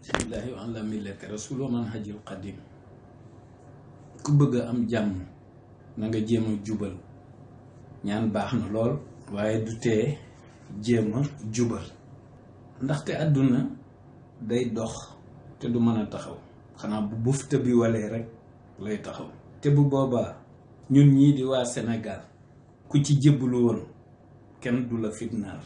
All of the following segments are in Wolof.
bismillahi wa ala millati rasul wa manhajil qadim. ku bëgg am jàmm na nga jéem a jubal. ñaan baax na lool waaye du tee jéem a jubal, ndaxte àdduna day dox te du mën a taxaw, xanaa bu bufta bi walee rek lay taxaw. te bu boobaa ñun ñii di waa Sénégal ku ci jébbalu woon kenn du la fitnaal.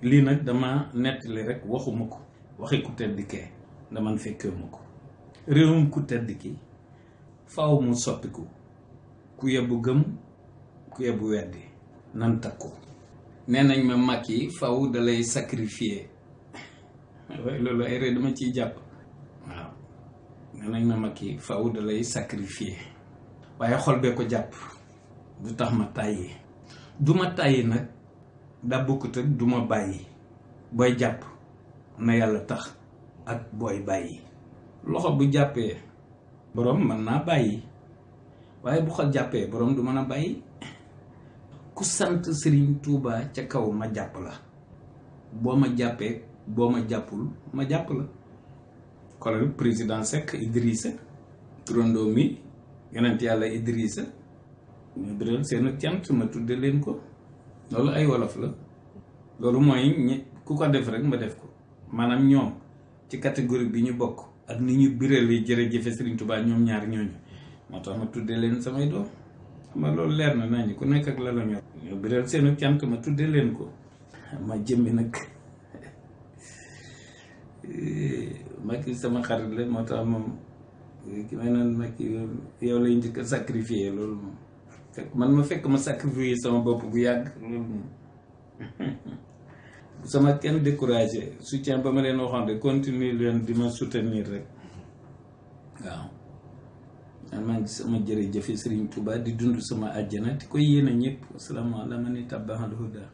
lii nag dama nettali rek waxuma ko, waxi ku tedd kee daman fekkee ma ko. réewum ku tedd ki faaw mu soppiku, ku yebbu gëm ku yebbu weddi nan takku. nee nañ ma mag yi faaw dalay sacrifier waaye loolu ay ree dama ciy jàpp. waaw nee nañ ma mag yi faaw dalay sacrifier waaye xol bee ko jàpp du tax ma tàyyi. du ma tàyyi nag da bokkut ak du ma bàyyi. booy jàpp na yàlla tax ak booy bàyyi. loxo bu jàppee boroom mën naa bàyyi waaye bu xol jàppee boroom du mën a bàyyi. ku sant Serigne Touba ca kaw ma jàpp la, boo ma jàppee boo ma jàppul ma jàpp la. xoolal président Seck Idrissa turandoo mi yonent yàlla Idrissa ñu biral seen cant ma tudde leen ko. loolu ay wolof la. loolu mooy ku ko def rek ma def ko. maanaam ñoom ci catégorie bi ñu bokk ak ni ñu birali jërëjëfe Serigne Touba ñoom ñaar ñooñu moo tax ma tudde leen samay doom. xam nga loolu leer na nañu ku nekk ak la la ñor. ñu biral seenu cant ma tudde leen ko. ma jëmmi nag Macky sama xarit la moo tax moom ki may naan Macky yow lay njëkk a sacrifier loolu moom fekk man ma fekk ma sacrifier sama bopp bu yàgg loolu moom sama kenn découragé soutien ba ma leen waxoon de continuer leen di ma soutenir rek. waaw man maa ngi sama jërëjëfe Serigne Touba di dund sama àjjana di koy yéene ñëpp. asalaamaaleykum man ittabaal huda.